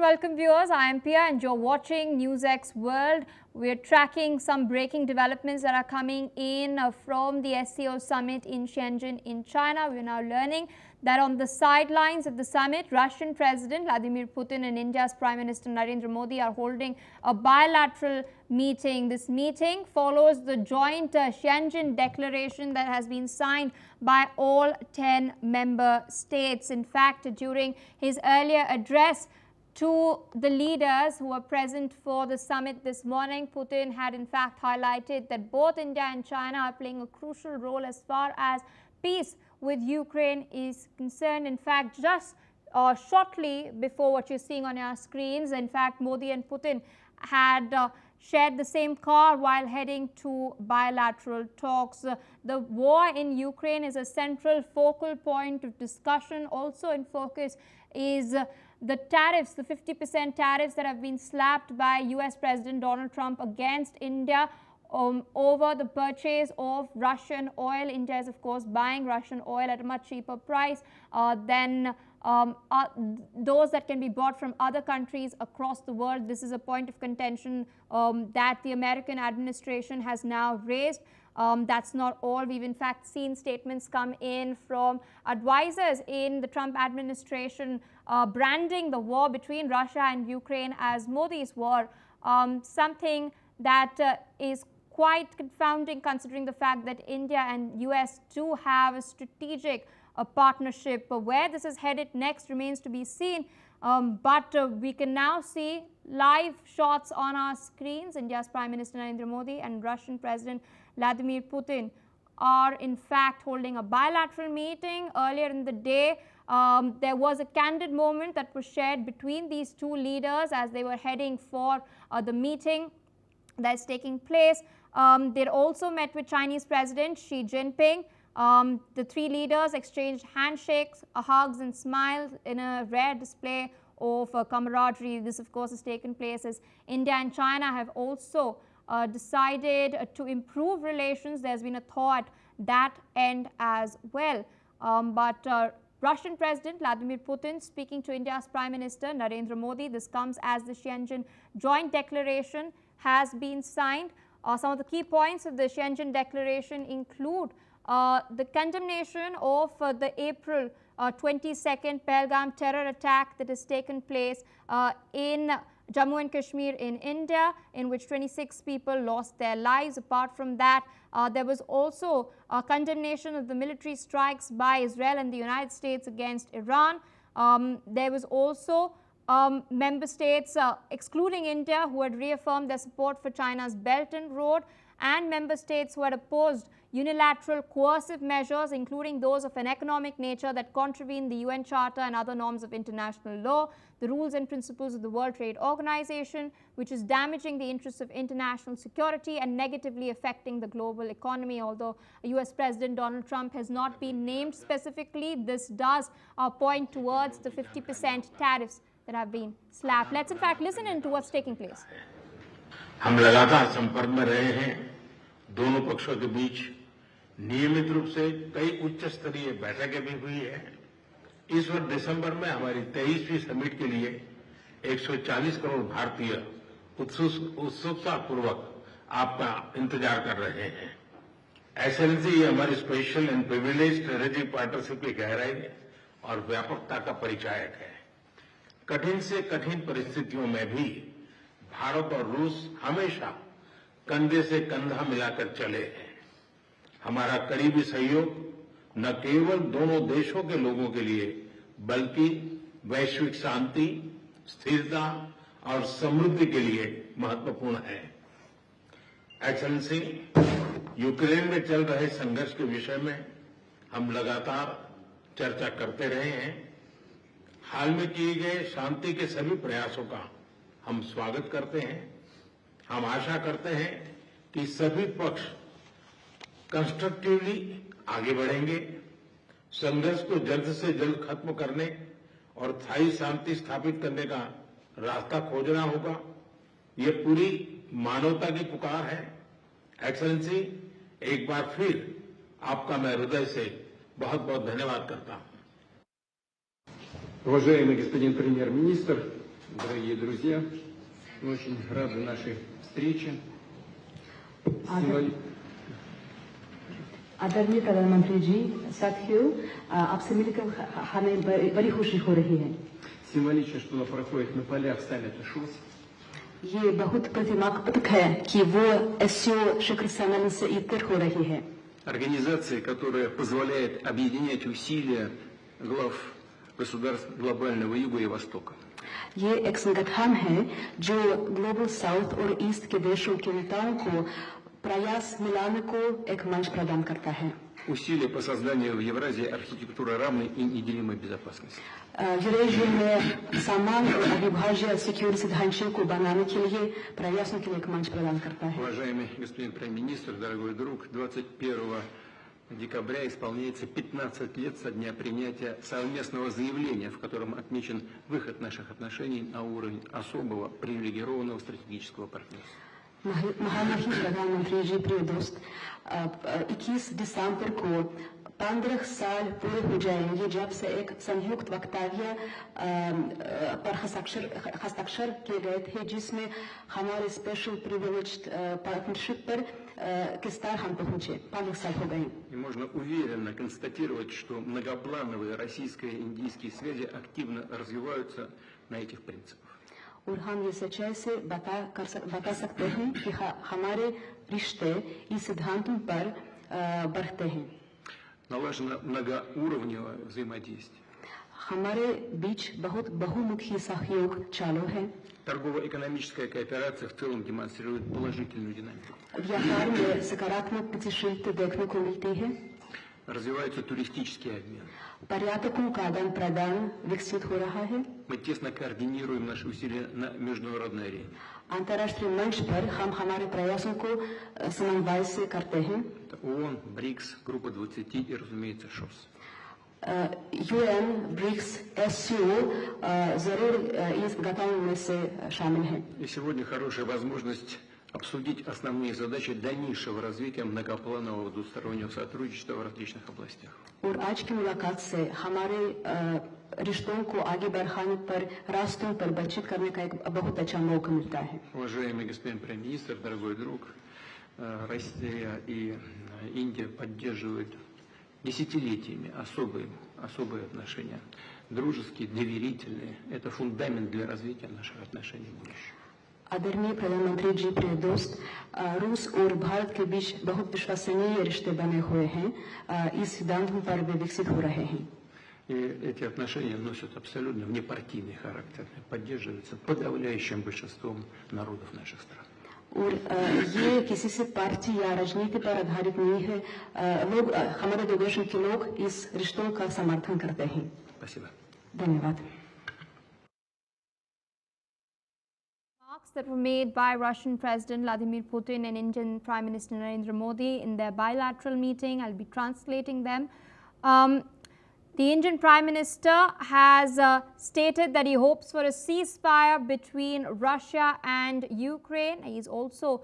welcome viewers. I am Pia and you're watching NewsX World. We're tracking some breaking developments that are coming in from the SCO summit in Shenzhen in China. We're now learning that on the sidelines of the summit, Russian President Vladimir Putin and India's Prime Minister Narendra Modi are holding a bilateral meeting. This meeting follows the joint Shenzhen declaration that has been signed by all 10 member states. In fact, during his earlier address to the leaders who were present for the summit this morning, Putin had in fact highlighted that both India and China are playing a crucial role as far as peace with Ukraine is concerned. In fact, just shortly before what you're seeing on your screens, in fact, Modi and Putin had shared the same car while heading to bilateral talks. The war in Ukraine is a central focal point of discussion. Also in focus is the tariffs, the 50% tariffs that have been slapped by US President Donald Trump against India over the purchase of Russian oil. India is, of course, buying Russian oil at a much cheaper price than those that can be bought from other countries across the world. This is a point of contention that the American administration has now raised. That's not all. We've in fact seen statements come in from advisors in the Trump administration branding the war between Russia and Ukraine as Modi's war, something that is quite confounding considering the fact that India and US do have a strategic partnership. Where this is headed next remains to be seen, but we can now see live shots on our screens. India's Prime Minister Narendra Modi and Russian President Vladimir Putin are in fact holding a bilateral meeting. Earlier in the day, there was a candid moment that was shared between these two leaders as they were heading for the meeting that's taking place. They also met with Chinese President Xi Jinping. The three leaders exchanged handshakes, hugs and smiles in a rare display of camaraderie. This, of course, has taken place as India and China have also decided to improve relations. There's been a thaw at that end as well. But Russian President Vladimir Putin speaking to India's Prime Minister Narendra Modi. This comes as the Shenzhen Joint Declaration has been signed. Some of the key points of the Shenzhen Declaration include the condemnation of the April 22nd Pahalgam terror attack that has taken place in Jammu and Kashmir in India, in which 26 people lost their lives. Apart from that, there was also a condemnation of the military strikes by Israel and the United States against Iran. There was also member states, excluding India, who had reaffirmed their support for China's Belt and Road, and member states who had opposed unilateral coercive measures, including those of an economic nature that contravene the UN Charter and other norms of international law, the rules and principles of the World Trade Organization, which is damaging the interests of international security and negatively affecting the global economy. Although US President Donald Trump has not been named specifically, this does point towards the 50% tariffs that have been slapped. Let's in fact listen into what's taking place. हम लगातार संपर्क में रहे हैं। दोनों पक्षों के बीच नियमित रूप से कई उच्च स्तरीय बैठकें भी हुई है। इस वर्ष दिसंबर में हमारी 23वीं समिट के लिए 140 करोड़ भारतीय उत्सुकता पूर्वक आपका इंतजार कर रहे हैं। एक्सेलेंसी, ये हमारी special and privilege strategic partnership की गहराई और व्यापकता का परिचायक है। कठिन से कठिन परिस्थितियों में भी भारत और रूस हमेशा कंधे से कंधा मिलाकर चले हैं। हमारा करीबी सहयोग न केवल दोनों देशों के लोगों के लिए बल्कि वैश्विक शांति, स्थिरता और समृद्धि के लिए महत्वपूर्ण है। एक्सेलेंसी, यूक्रेन में चल रहे संघर्ष के विषय में हम लगातार चर्चा करते रहे हैं। हाल में किए गए शांति के सभी प्रयासों का हम स्वागत करते हैं। हम आशा करते हैं कि सभी पक्ष कंस्ट्रक्टिवली आगे बढ़ेंगे। संघर्ष को जल्द से जल्द खत्म करने और स्थायी शांति स्थापित करने का रास्ता खोजना होगा। ये पूरी मानवता की पुकार है। एक्सेलेंसी, एक बार फिर आपका मैं हृदय से बहुत बहुत धन्यवाद करता हूं। Уважаемый господин премьер-министр, Дорогие друзья, мы очень рады нашей встрече. आदरणीय प्रधानमंत्री जी, साथियों, आपसे मिलकर हमें बड़ी खुशी हो रही है। Символично, что она проходит на полях саммита ШОС. ये बहुत प्रतिमात्मक है कि वो SCO शिखर सम्मेलन से इतर हो रही है। Организация, которая позволяет объединять усилия глав государств глобального Юга и Востока. ये एक संगठन है जो ग्लोबल साउथ और ईस्ट के देशों के नेताओं को प्रयास मिलाने को एक मंच प्रदान करता है। Усилия по созданию в Евразии архитектуры равной и неделимой безопасности. यूरेशिया में समान और अविभाज्य सिक्योरिटी ढांचे को बनाने के लिए प्रयासों के लिए एक मंच प्रदान करता है। Уважаемый господин премьер-министр, дорогой друг, 21 декабря исполняется 15 лет со дня принятия совместного заявления, в котором отмечен выход наших отношений на уровень особого привилегированного стратегического партнерства. महामहिम प्रधानमंत्री जी, प्रिय दोस्त, 21 दिसंबर को 15 साल पूरे हो जाएंगे जब से एक संयुक्त वक्तव्य पर हस्ताक्षर किए गए थे, जिसमें हमारे स्पेशल प्रिविलेज्ड पार्टनरशिप पर किस तरह हम पहुंचे। 15 साल हो गए। И можно уверенно констатировать, что многоплановые российско-индийские связи активно развиваются на этих принципах. और हम ये सच्चाई से बता सकते हैं कि हमारे रिश्ते इस सिद्धांतों पर बढ़ते हैं। Налажено многоуровневое взаимодействие. हमारे बीच बहुत बहुमुखी सहयोग चालू है। Торгово-экономическая кооперация в целом демонстрирует положительную динамику. व्यापार में सकारात्मक गतिशीलता देखने को मिलती है। Развивается туристический обмен. पर्यटकों का आदान प्रदान विकसित हो रहा है। Мы тесно координируем наши усилия на международной арене. अंतर्राष्ट्रीय मंच पर हम हमारे प्रयासों को समन्वय से करते हैं। Это ООН, БРИКС, группа 20 и, разумеется, ШОС. UN, BRICS, SCO जरूर इस गठन में से शामिल है। И сегодня хорошая возможность обсудить основные задачи дальнейшего развития многопланового двустороннего сотрудничества в различных областях. और आज की मुलाकात से हमारे रिश्तों को आगे बढ़ाने पर रास्तों पर बातचीत करने का एक बहुत अच्छा मौका मिलता है। Уважаемый господин премьер-министр, дорогой друг, Россия и Индия поддерживают десятилетиями особые отношения, дружеские, доверительные. Это фундамент для развития наших отношений в будущем. आदरणीय प्रधानमंत्री जी, प्रिय दोस्त, रूस और भारत के बीच बहुत विश्वसनीय रिश्ते बने हुए हैं। इस सिद्धांतों पर वे विकसित हो रहे हैं। И эти отношения носят абсолютно внепартийный характер, поддерживаются подавляющим большинством народов наших стран. और ये किसी से पार्टी या राजनीति पर आधारित नहीं है। लोग हमारे दो देशों के लोग इस रिश्तों का समर्थन करते हैं। Спасибо. धन्यवाद। That were made by Russian President Vladimir Putin and Indian Prime Minister Narendra Modi in their bilateral meeting. I'll be translating them. The Indian Prime Minister has stated that he hopes for a ceasefire between Russia and Ukraine. He's also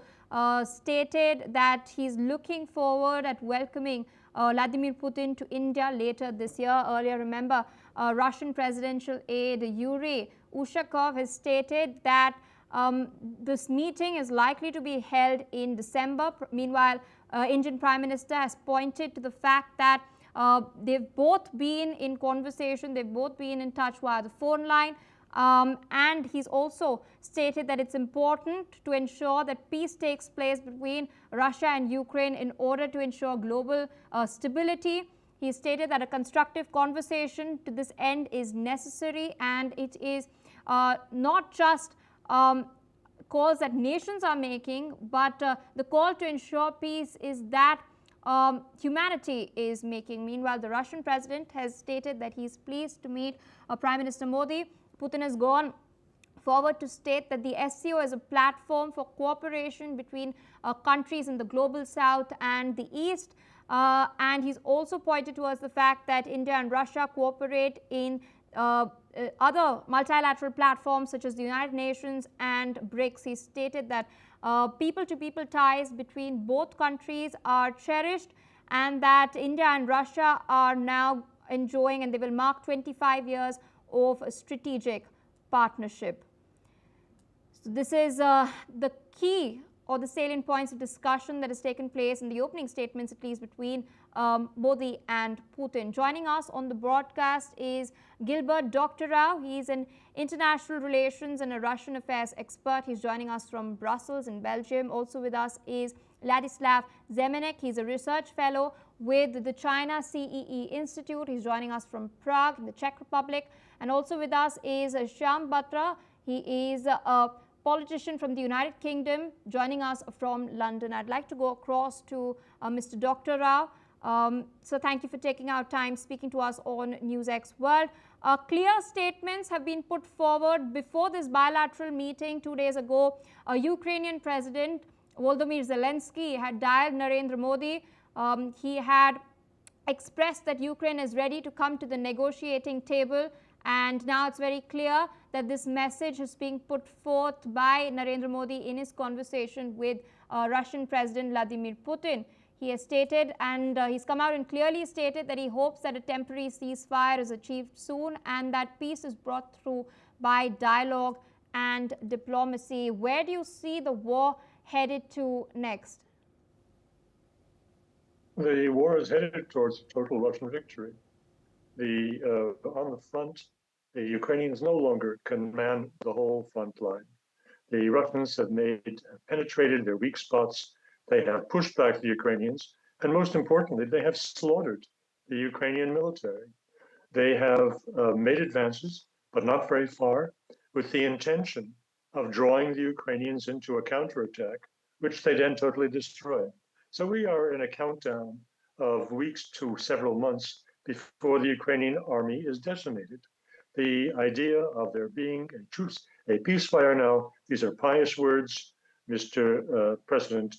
stated that he's looking forward at welcoming Vladimir Putin to India later this year. Earlier, remember, Russian presidential aide Yuri Ushakov has stated that this meeting is likely to be held in December. Meanwhile, Indian Prime Minister has pointed to the fact that they've both been in conversation, they've both been in touch via the phone line, and he's also stated that it's important to ensure that peace takes place between Russia and Ukraine in order to ensure global stability. He stated that a constructive conversation to this end is necessary, and it is not just calls that nations are making, but the call to ensure peace is that humanity is making. Meanwhile, the Russian president has stated that he is pleased to meet Prime Minister Modi. Putin has gone forward to state that the SCO is a platform for cooperation between countries in the global south and the east. And he's also pointed towards the fact that India and Russia cooperate in other multilateral platforms such as the United Nations and BRICS. He stated that people-to-people ties between both countries are cherished, and that India and Russia are now enjoying, and they will mark 25 years of strategic partnership. So this is the key or the salient points of discussion that has taken place in the opening statements, at least between Modi and Putin. Joining us on the broadcast is Gilbert Dr. Rao. He is an international relations and a Russian affairs expert. He's joining us from Brussels in Belgium. Also with us is Ladislav Zemenek. He's a research fellow with the China CEE Institute. He's joining us from Prague in the Czech Republic. And also with us is Shyam Batra. He is a politician from the United Kingdom, joining us from London. I'd like to go across to Mr. Dr. Rao. So thank you for taking our time speaking to us on NewsX World. Clear statements have been put forward before this bilateral meeting 2 days ago. Ukrainian President Volodymyr Zelensky had dialed Narendra Modi. He had expressed that Ukraine is ready to come to the negotiating table, and now it's very clear that this message is being put forth by Narendra Modi in his conversation with Russian President Vladimir Putin. He has stated, and he's come out and clearly stated, that he hopes that a temporary ceasefire is achieved soon and that peace is brought through by dialogue and diplomacy. Where do you see the war headed to next? The war is headed towards a total Russian victory. On the front, the Ukrainians no longer can man the whole front line. The Russians have penetrated their weak spots. They have pushed back the Ukrainians, and most importantly, they have slaughtered the Ukrainian military. They have made advances, but not very far, with the intention of drawing the Ukrainians into a counterattack, which they then totally destroy. So we are in a countdown of weeks to several months before the Ukrainian army is decimated. The idea of there being a ceasefire now, these are pious words, Mr. President.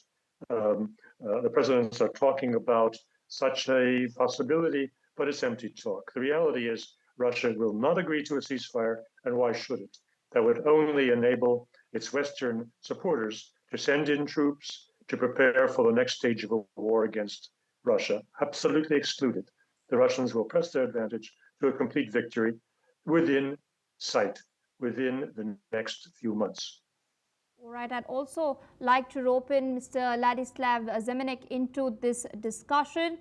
The presidents are talking about such a possibility, but it's empty talk. The reality is Russia will not agree to a ceasefire, and why should it? That would only enable its Western supporters to send in troops to prepare for the next stage of a war against Russia. Absolutely excluded. The Russians will press their advantage to a complete victory within sight, within the next few months. All right, I'd also like to rope in Mr. Ladislav Zemenek into this discussion.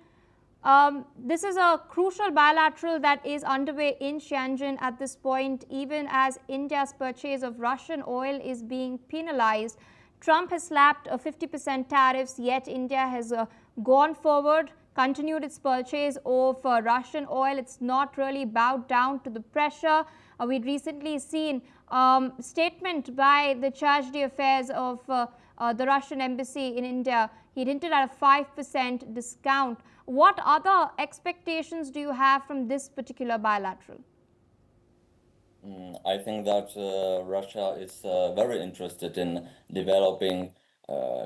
This is a crucial bilateral that is underway in Shenzhen at this point, even as India's purchase of Russian oil is being penalized. Trump has slapped 50% tariffs, yet India has gone forward, continued its purchase of Russian oil. It's not really bowed down to the pressure. We'd recently seen statement by the charge d'affaires of the Russian embassy in India. He hinted at a 5% discount. What other expectations do you have from this particular bilateral? I think that Russia is very interested in developing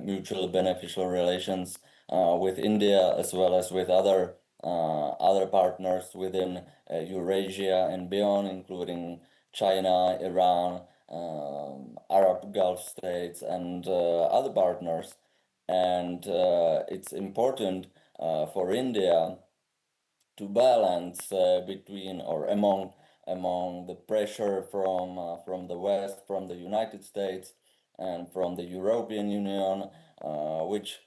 mutual beneficial relations with India, as well as with other partners within Eurasia and beyond, including China, Iran, Arab Gulf states, and other partners. And it's important for India to balance between or among the pressure from the West, from the United States, and from the European Union, which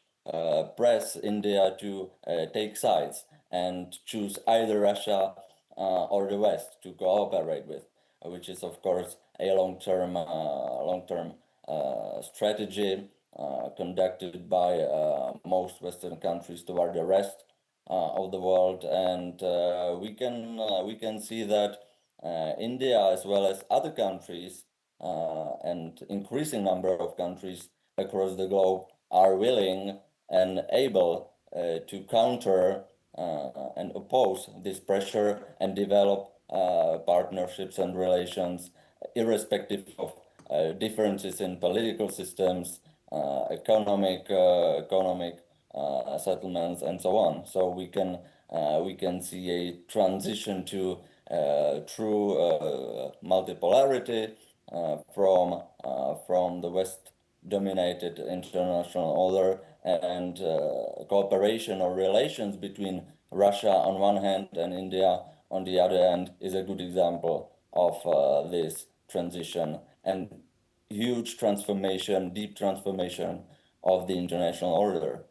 press India to take sides and choose either Russia or the West to cooperate with, which is of course a long-term strategy conducted by most Western countries toward the rest of the world, and we can see that India, as well as other countries and increasing number of countries across the globe, are willing and able to counter and oppose this pressure and develop partnerships and relations, irrespective of differences in political systems, economic settlements, and so on. So we can see a transition to true multipolarity from the West-dominated international order, and cooperation or relations between Russia on one hand and India on the other hand is a good example of this transition. And huge transformation, deep transformation of the international order.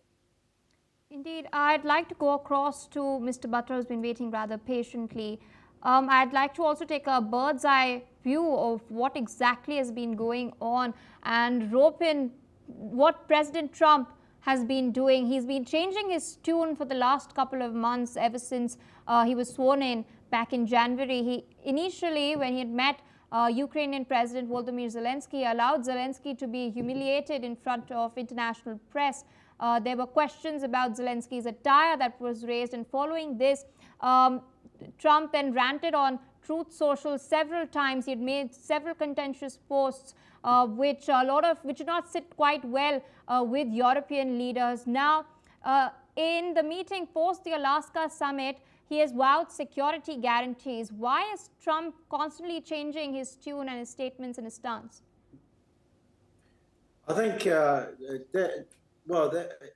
Indeed, I'd like to go across to Mr. Butler, who's been waiting rather patiently. I'd like to also take a bird's eye view of what exactly has been going on and rope in what President Trump has been doing. He's been changing his tune for the last couple of months ever since he was sworn in back in January. He initially, when he had met Ukrainian President Volodymyr Zelensky, allowed Zelensky to be humiliated in front of international press. There were questions about Zelensky's attire that was raised, and following this, Trump then ranted on Truth Social several times. He had made several contentious posts, which did not sit quite well with European leaders. Now, in the meeting post the Alaska summit, he has vowed security guarantees. Why is Trump constantly changing his tune and his statements and his stance? I think,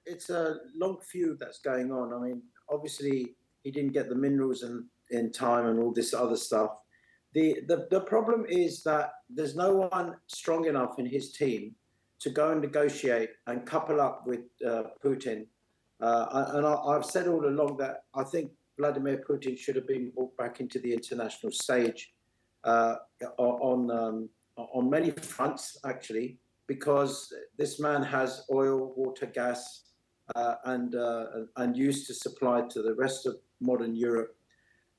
it's a long feud that's going on. I mean, obviously, he didn't get the minerals in time and all this other stuff. The problem is that there's no one strong enough in his team to go and negotiate and couple up with Putin. And I've said all along that I think Vladimir Putin should have been brought back into the international stage on many fronts, actually, because this man has oil, water, gas, and used to supply to the rest of modern Europe.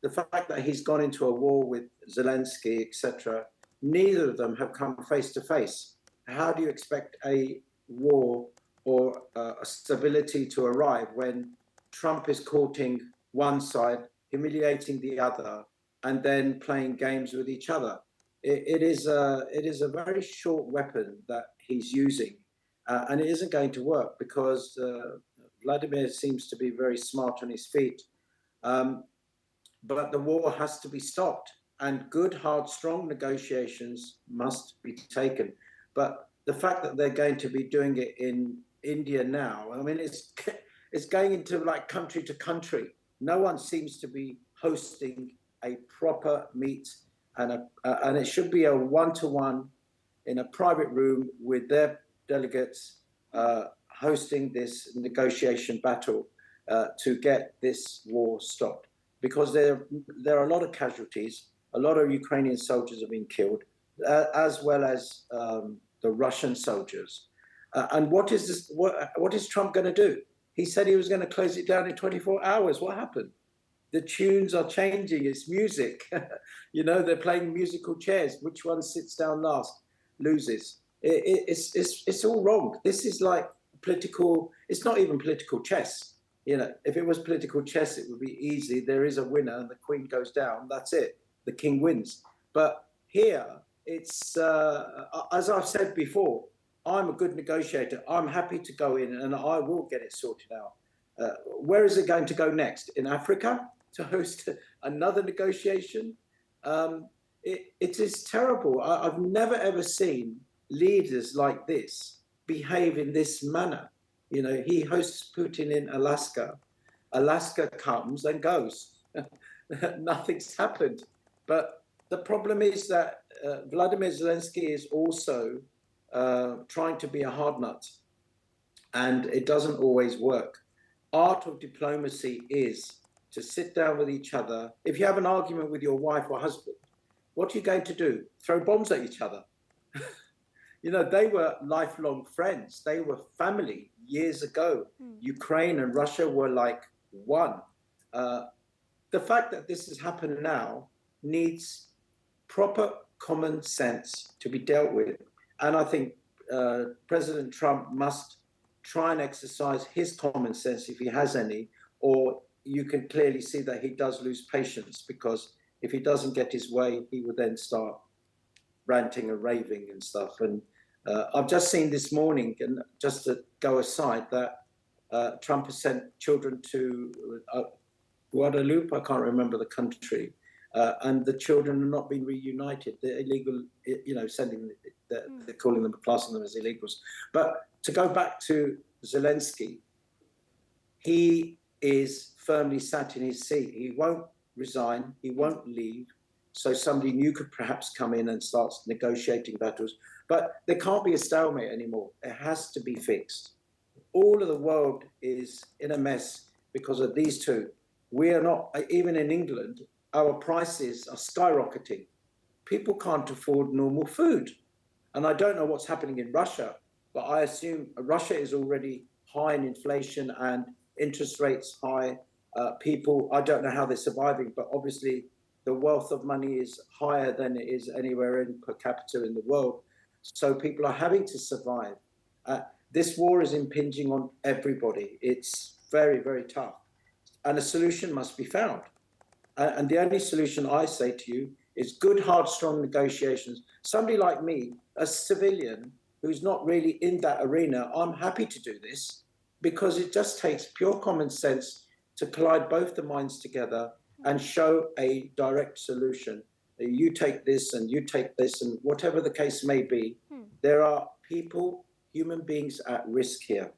The fact that he's gone into a war with Zelensky, etc., neither of them have come face to face. How do you expect a war or a stability to arrive when Trump is courting one side, humiliating the other, and then playing games with each other? It is a very short weapon that he's using, and it isn't going to work because Vladimir seems to be very smart on his feet. But the war has to be stopped, and good, hard, strong negotiations must be taken. But the fact that they're going to be doing it in India now, I mean, it's going into like country to country. No one seems to be hosting a proper meet, and it should be a one-to-one in a private room with their delegates hosting this negotiation battle to get this war stopped. Because there are a lot of casualties, a lot of Ukrainian soldiers have been killed, as well as the Russian soldiers. And what is Trump going to do? He said he was going to close it down in 24 hours. What happened? The tunes are changing. It's music. You know, they're playing musical chairs. Which one sits down last loses. It's all wrong. This is like political. It's not even political chess. You know, if it was political chess, it would be easy. There is a winner and the queen goes down. That's it. The king wins. But here, it's, as I've said before, I'm a good negotiator. I'm happy to go in and I will get it sorted out. Where is it going to go next? In Africa to host another negotiation? It is terrible. I've never, ever seen leaders like this behave in this manner. You know, he hosts Putin in Alaska. Alaska comes and goes. Nothing's happened. But the problem is that Vladimir Zelensky is also trying to be a hard nut. And it doesn't always work. Art of diplomacy is to sit down with each other. If you have an argument with your wife or husband, what are you going to do? Throw bombs at each other? You know, they were lifelong friends. They were family years ago. Ukraine and Russia were like one. The fact that this has happened now needs proper common sense to be dealt with. And I think President Trump must try and exercise his common sense if he has any, or you can clearly see that he does lose patience, because if he doesn't get his way, he would then start ranting and raving and stuff. And I've just seen this morning, and just to go aside, that Trump has sent children to Guadeloupe, I can't remember the country, and the children have not been reunited. They're illegal, you know, they're calling them, classing them as illegals. But to go back to Zelensky, he is firmly sat in his seat. He won't resign, he won't leave. So somebody new could perhaps come in and start negotiating battles. But there can't be a stalemate anymore. It has to be fixed. All of the world is in a mess because of these two. We are not, even in England, our prices are skyrocketing. People can't afford normal food. And I don't know what's happening in Russia, but I assume Russia is already high in inflation and interest rates high. People, I don't know how they're surviving, but obviously the wealth of money is higher than it is anywhere in per capita in the world. So people are having to survive. This war is impinging on everybody. It's very, very tough. And a solution must be found. And the only solution I say to you is good, hard, strong negotiations. Somebody like me, a civilian who's not really in that arena, I'm happy to do this because it just takes pure common sense to collide both the minds together and show a direct solution. You take this and you take this, and whatever the case may be, there are people, human beings at risk here.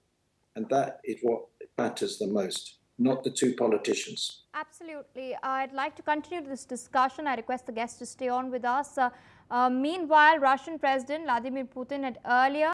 And that is what matters the most, not the two politicians. Absolutely. I'd like to continue this discussion. I request the guests to stay on with us. Meanwhile, Russian President Vladimir Putin had earlier